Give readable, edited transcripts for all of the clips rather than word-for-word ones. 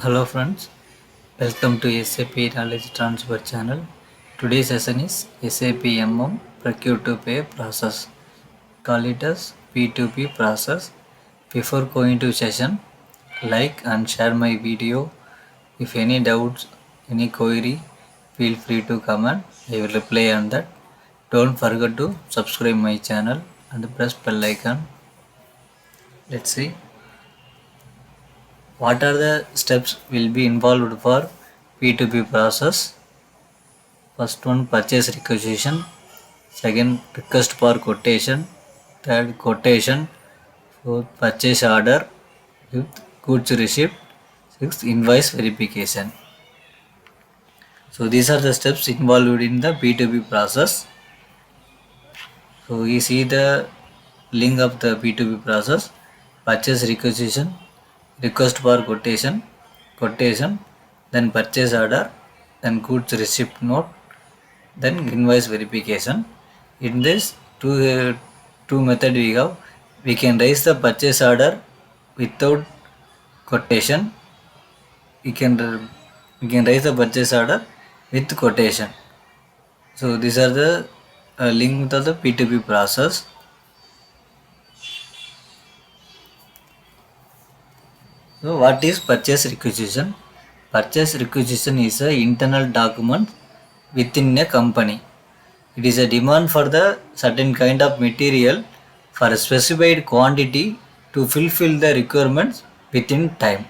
Hello friends, welcome to SAP Knowledge Transfer channel. Today's session is SAP Procure to Pay process. Call it as P2P process. Before going to session, like and share my video. If any doubts, any query, feel free to comment. I will reply on that. Don't forget to subscribe my channel and press bell icon. Let's see. What are the steps will be involved for P2P process? First one, purchase requisition. Second, request for quotation. Third, quotation. Fourth, purchase order. Fifth, goods receipt. Sixth, invoice verification. So these are the steps involved in the P2P process. So we see the link of the P2P process. Purchase requisition, request for quotation, then purchase order, then goods receipt note, then invoice verification. In this two method we have, we can raise the purchase order without quotation. We can raise the purchase order with quotation. So these are the link of the P2P process. So what is purchase requisition? Purchase requisition is an internal document within a company. It is a demand for the certain kind of material for a specified quantity to fulfill the requirements within time.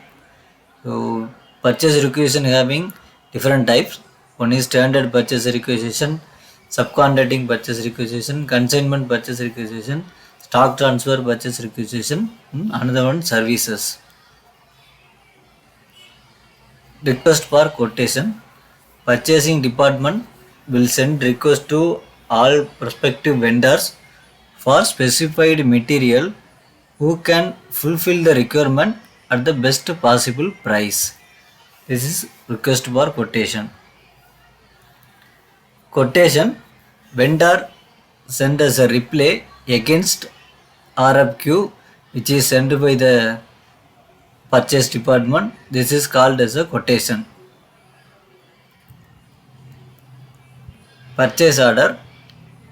So purchase requisition having different types. One is standard purchase requisition, subcontracting purchase requisition, consignment purchase requisition, stock transfer purchase requisition, another one services. Request for quotation. Purchasing department will send request to all prospective vendors for specified material who can fulfill the requirement at the best possible price. This is request for quotation. Quotation. Vendor send us a reply against RFQ which is sent by the purchase department. This is called as a quotation. Purchase order.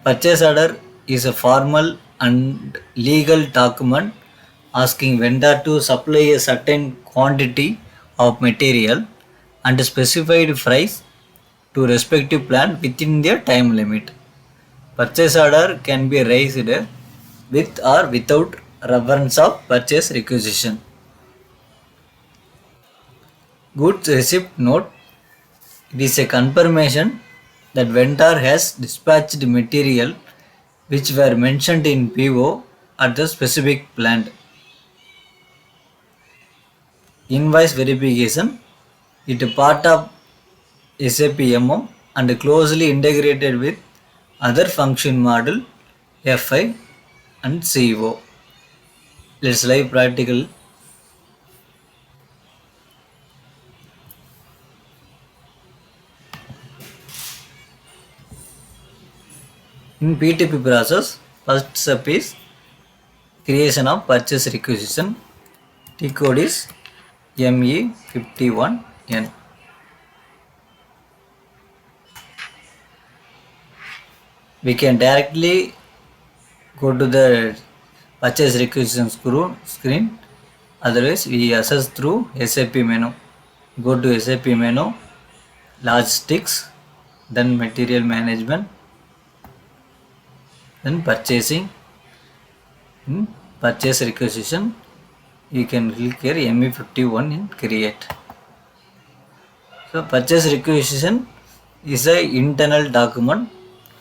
Purchase order is a formal and legal document asking vendor to supply a certain quantity of material and a specified price to respective plant within their time limit. Purchase order can be raised with or without reference of purchase requisition. Goods receipt note. It is a confirmation that vendor has dispatched material which were mentioned in PO at the specific plant. Invoice verification. It is part of SAP MM and closely integrated with other function model FI and CO. Let's live practical. In P2P process, first step is creation of purchase requisition. T code is ME51N. We can directly go to the purchase requisition screen. Otherwise, we access through SAP menu. Go to SAP menu, logistics, then material management, then purchasing. Purchase requisition, you can click here ME51 in create. So purchase requisition is an internal document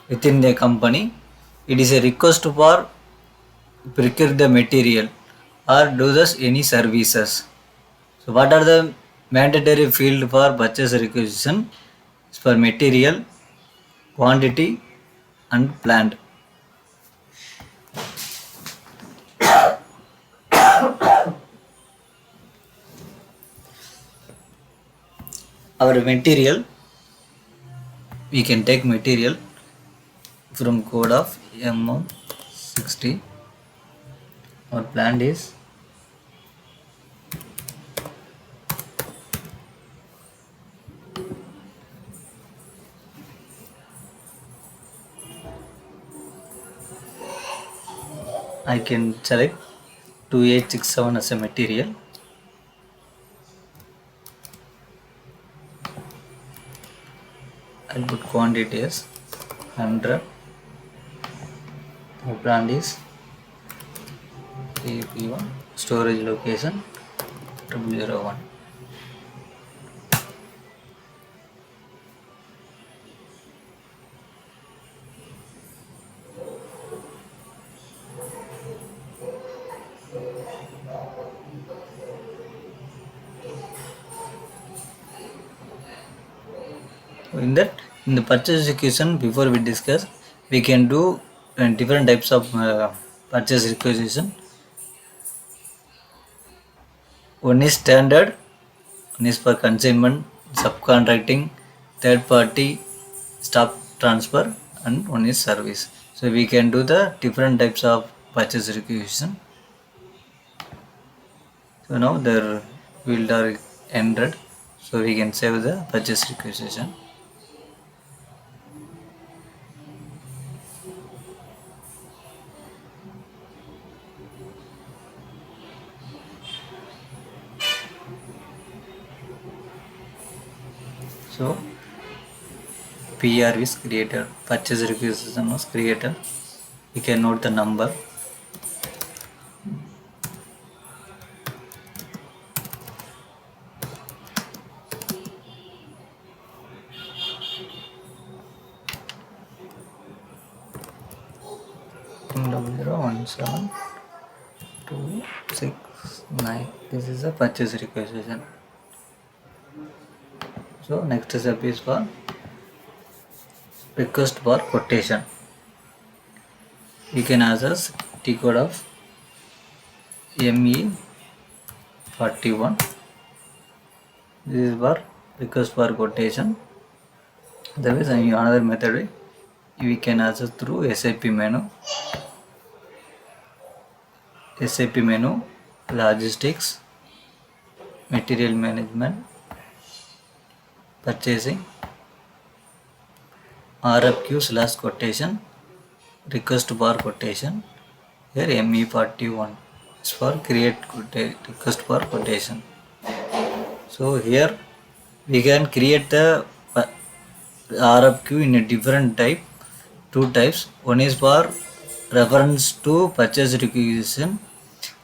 within the company. It is a request for procure the material or do this any services. So what are the mandatory field for purchase requisition? It's for material, quantity and plant. Our material, we can take material from code of MM60. Our plant is I can select 2867 as a material. I'll put quantity as 100. The brand is AP1. Storage location 001. In the purchase requisition, before we discuss, we can do different types of purchase requisition. One is standard, one is for consignment, subcontracting, third party, stock transfer, and one is service. So we can do the different types of purchase requisition. So now the field are ended, so we can save the purchase requisition. So PR is created, purchase requisition was created. We can note the number. M0172669. This is a purchase requisition. So next step is for request for quotation. We can access T code of ME41. This is for request for quotation. There is another method we can access through SAP menu. SAP menu, logistics, material management, purchasing, RFQ/quotation, request for quotation. Here ME41 is for create request for quotation. So here we can create the RFQ in a different type, two types. One is for reference to purchase requisition,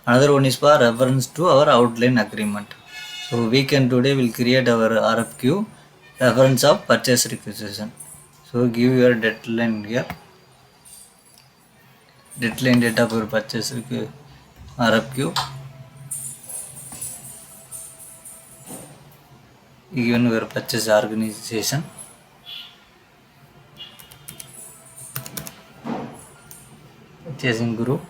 another one is for reference to our outline agreement. So we can today will create our RFQ reference of purchase requisition. So give your deadline here, deadline date of your purchase RFQ, given your purchase organization, purchasing group,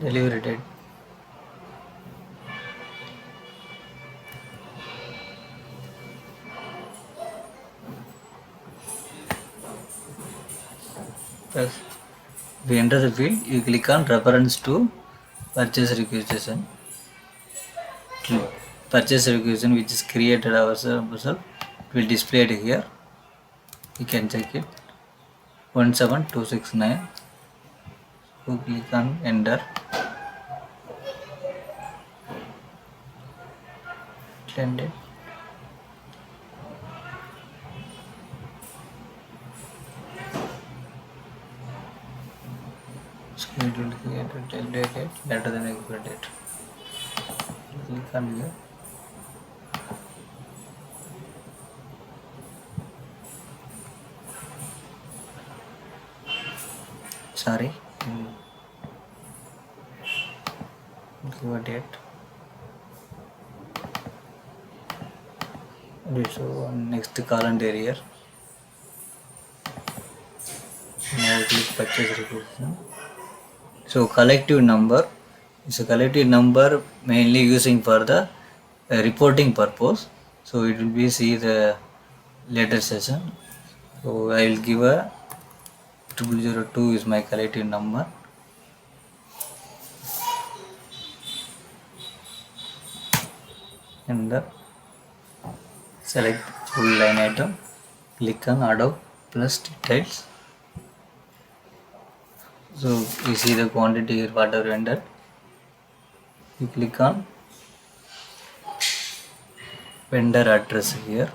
delivery date, plus if you enter the field, you click on reference to purchase requisition. Purchase requisition which is created ourselves will display it here. You can check it 17269. So click on enter. Ended. Schedule created till date later than expected date. Click on here. Sorry. Give a date. So next calendar year. Now click purchase requisition. So collective number is a collective number mainly using for the reporting purpose. So it will be see the later session. So I will give a 002 is my collective number. And select full line item, click on Adobe plus details. So you see the quantity here, whatever vendor. You click on vendor address here.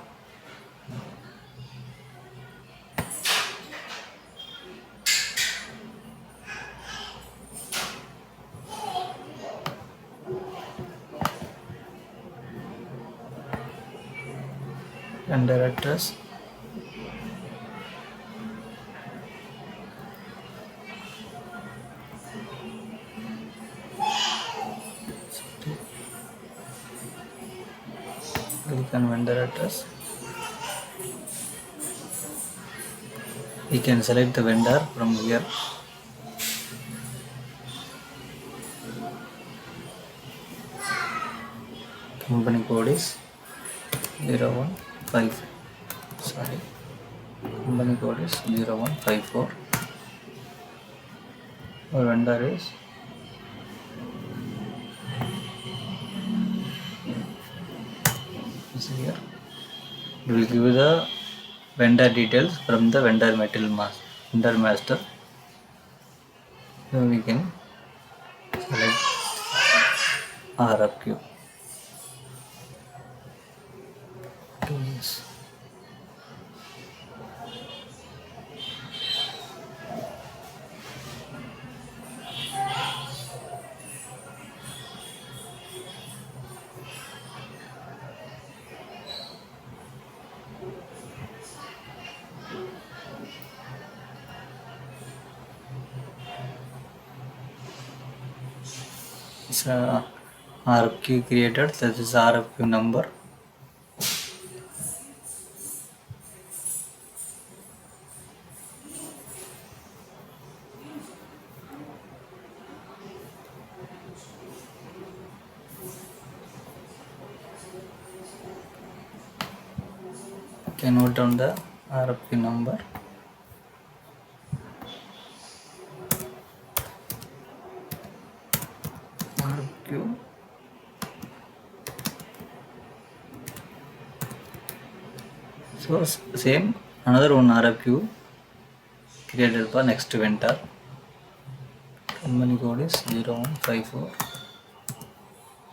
Vendor address. Click on vendor address. We can select the vendor from here. Company code is 0154. Sorry. Company code is 0154. Our vendor is here. We will give the vendor details from the vendor master. So we can select RFQ. Do this. It's a RFQ created, that is RFQ number. You can note down the RFQ number. RFQ. So same another one RFQ created for next vendor. Company code is 0154.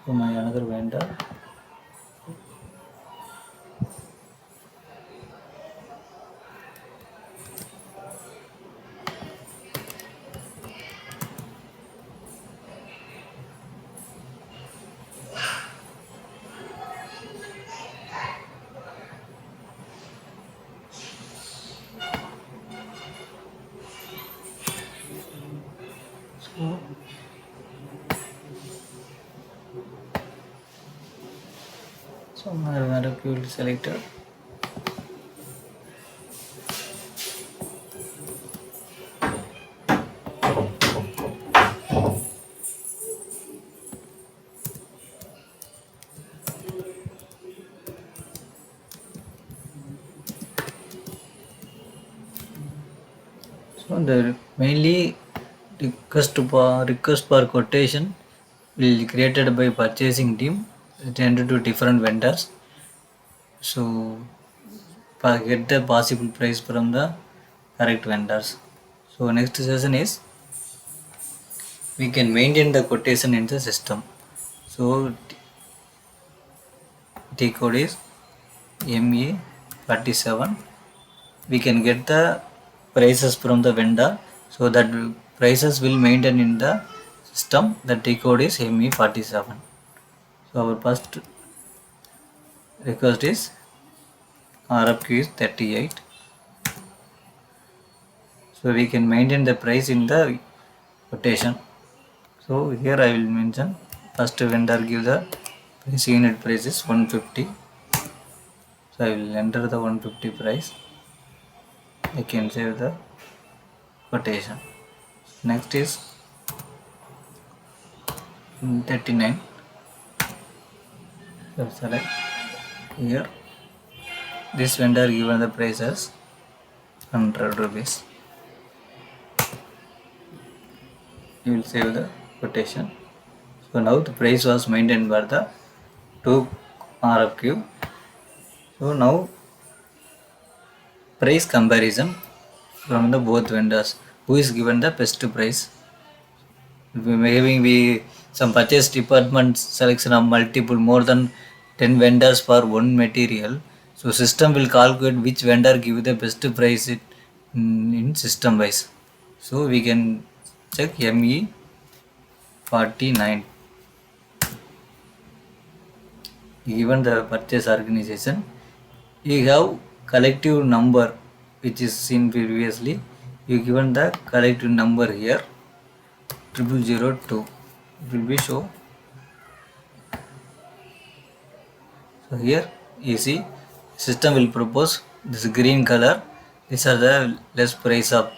So my another vendor. So my RFQ is selected. So the mainly request for quotation will be created by purchasing team attended to different vendors. So get the possible price from the correct vendors. So next session is we can maintain the quotation in the system. So T code is ME47. We can get the prices from the vendor, so that prices will maintain in the system. The T code is ME47. So our first request is RFQ is 38. So we can maintain the price in the quotation. So here I will mention first vendor give the price, unit price is 150. So I will enter the 150 price. I can save the quotation. Next is 39. So select here. This vendor given the price as 100 rupees. You will save the quotation. So now the price was maintained by the 2 RFQ. So now price comparison from the both vendors. Who is given the best price? Maybe we some purchase department selection of multiple more than 10 vendors for one material. So system will calculate which vendor give the best price in system wise. So we can check ME49. Given the purchase organization, you have collective number which is seen previously. You given the collective number here 0002. It will be show. So here you see system will propose this green color. These are the less price of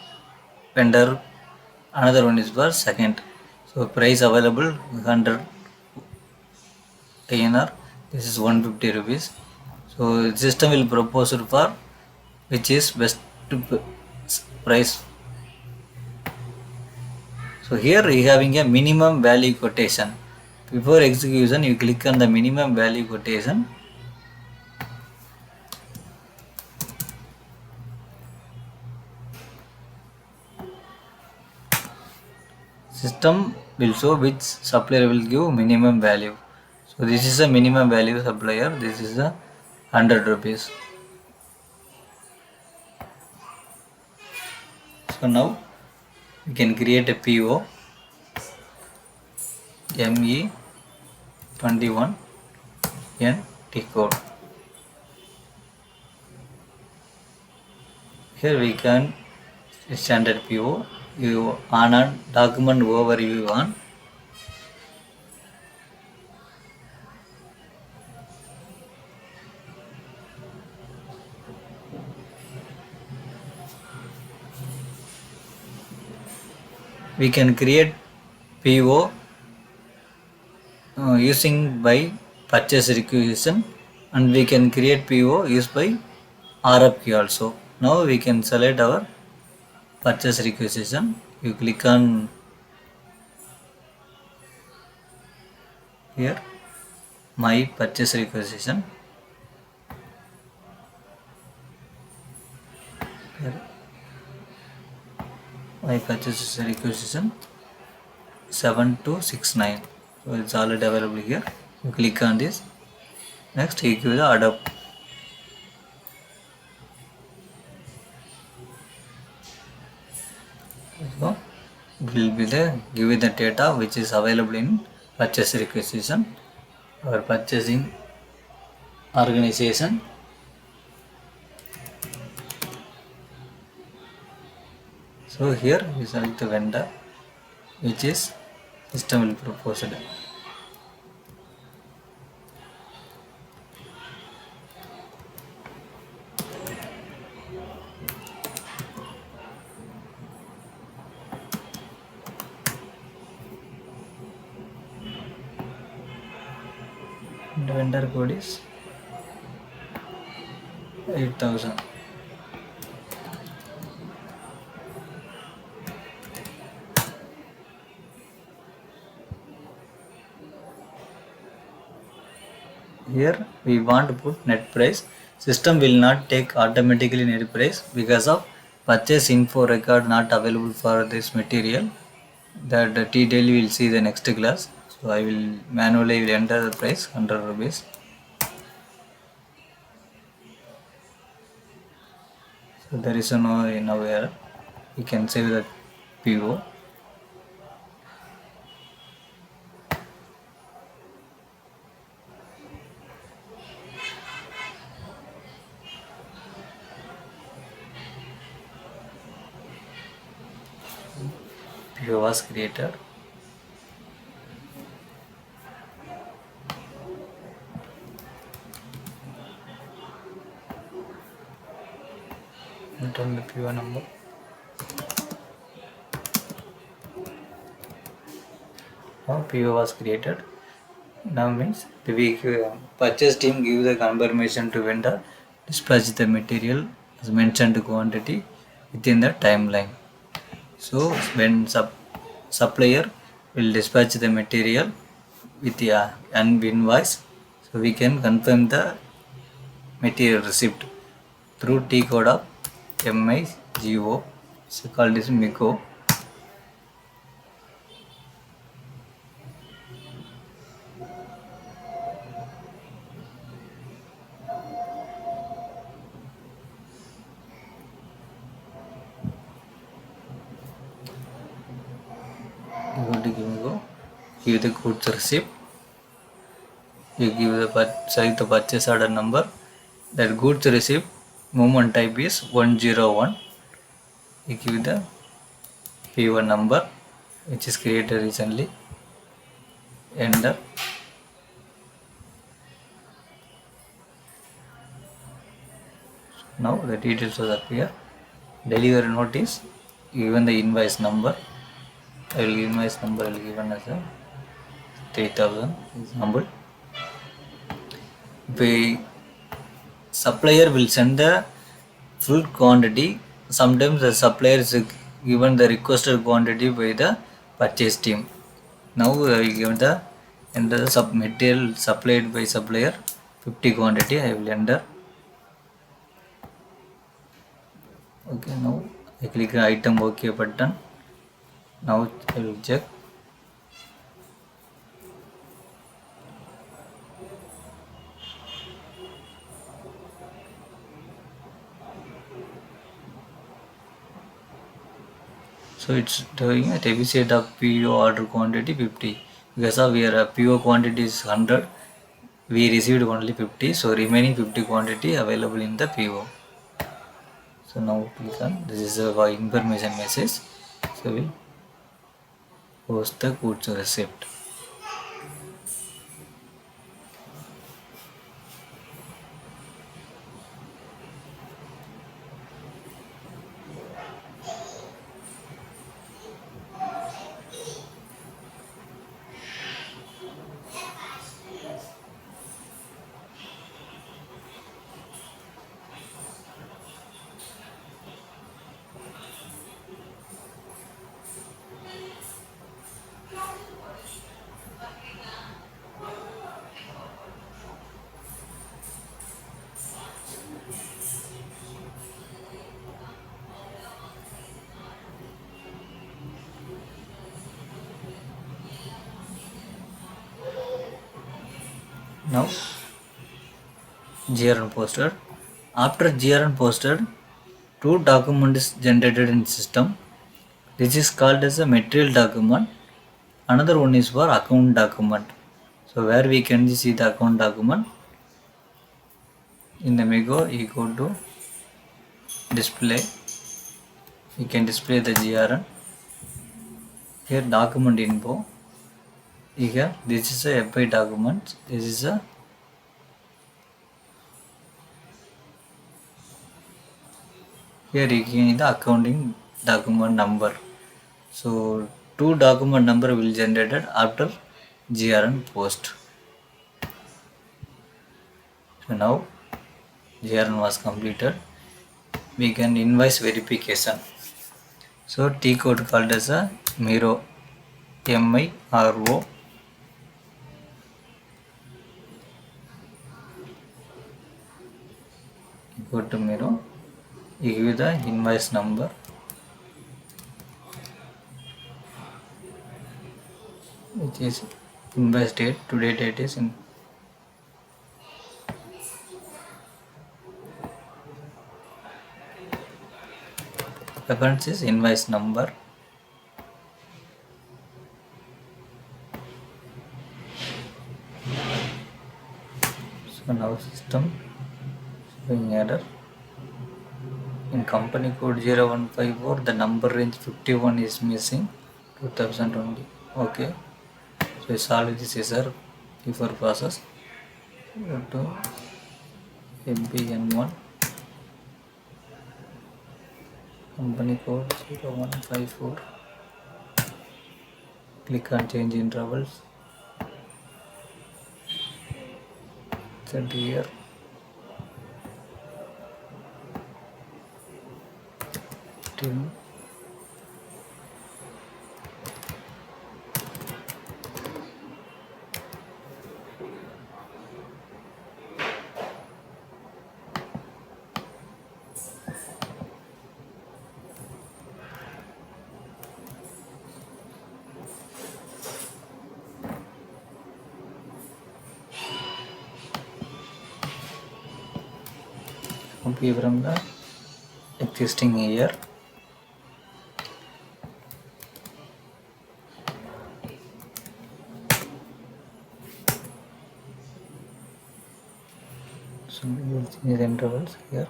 vendor. Another one is for second. So price available 100 INR. This is 150 rupees. So system will propose for which is best price. So here you having a minimum value quotation. Before execution, you click on the minimum value quotation. System will show which supplier will give minimum value. So this is a minimum value supplier. This is a 100 rupees. So now we can create a PO ME21 NT code. Here we can standard PO. You on document overview on. We can create PO using by purchase requisition, and we can create PO used by RFQ also. Now we can select our purchase requisition. You click on here my purchase requisition. Here my purchase requisition 7269. So it's already available here. You click on this. Next you give the adopt. So will be the give the data which is available in purchase requisition or purchasing organization. So here we select the vendor which is system will propose it. The vendor code is 8000. Here we want to put net price. System will not take automatically net price because of purchase info record not available for this material. That detail we will see the next class. So I will manually enter the price 100 rupees. So there is no error. You can save the PO. PO was created. Enter the PO number. Now PO was created. Now means the purchase team give the confirmation to vendor, dispatch the material as mentioned quantity within the timeline. So when supplier will dispatch the material with the an invoice, so we can confirm the material receipt through T code of MIGO. So called this MIGO. You want to give the goods receipt. You give the purchase order number. That goods receipt movement type is 101. You give the P1 number which is created recently. Enter. Now the details will appear. Delivery notice. Given the invoice number. I will give invoice number. I will given as a 3000 example. The supplier will send the full quantity. Sometimes the supplier is given the requested quantity by the purchase team. Now I will give the enter the material supplied by supplier 50 quantity. I will enter. Okay, now I click the item OK button. Now I will check. So it's doing a deficit of PO order quantity 50. Because of our PO quantity is 100, we received only 50. So remaining 50 quantity available in the PO. So now click on this is a information message. So we'll post the goods receipt. Now GRN posted. After GRN posted, two documents generated in system. This is called as a material document. Another one is for account document. So where we can see the account document. In the MIGO, you go to display. You can display the GRN. Here document info. Here this is a FI document. This is a here you can the accounting document number. So two document number will generated after GRN post. So now GRN was completed. We can invoice verification. So T code called as a MIRO. MIRO. Go to MIRO. You give the invoice number. Which is invoice date. Today date is in. Reference is invoice number. So now system showing error. In company code 0154, the number range 51 is missing. 2000 only. Okay. So solve this error before process. Go to MBN1. Company code 0154. Click on change intervals. Set here. Till copy from the existing here. So we will change the intervals here.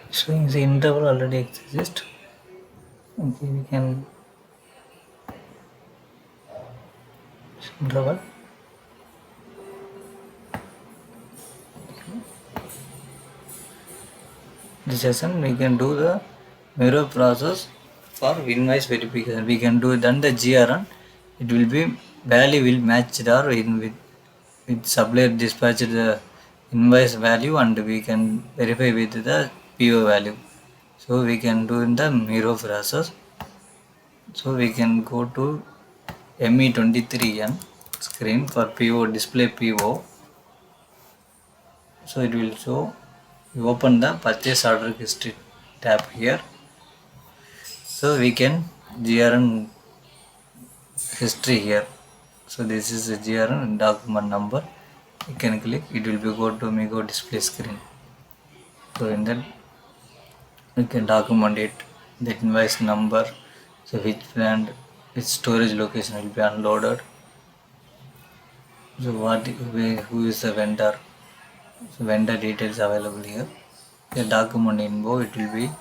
Showing the interval already exists. Okay, we can interval. This session we can do the mirror process for invoice verification. We can do then the GRN. It will be value will match or in with supplier dispatched the invoice value, and we can verify with the PO value. So we can do in the mirror process. So we can go to ME23N screen for PO display PO. So it will show. You open the purchase order history tab here. So we can GRN history here. So this is a GRN document number. You can click. It will be go to Migo display screen. So in that you can document it, the invoice number, so which brand, which storage location will be unloaded, so who is the vendor, so vendor details available here. The document info, it will be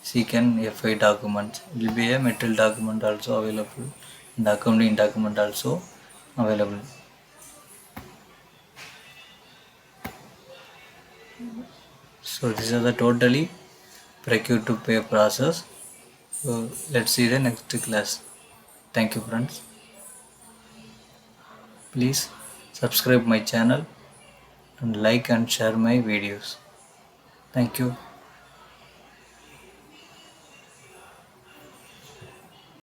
SECAN FI document, it will be a material document also available, and accounting document also available. So these are the totally procure to pay process. So let's see the next class. Thank you friends. Please subscribe my channel and like and share my videos. Thank you.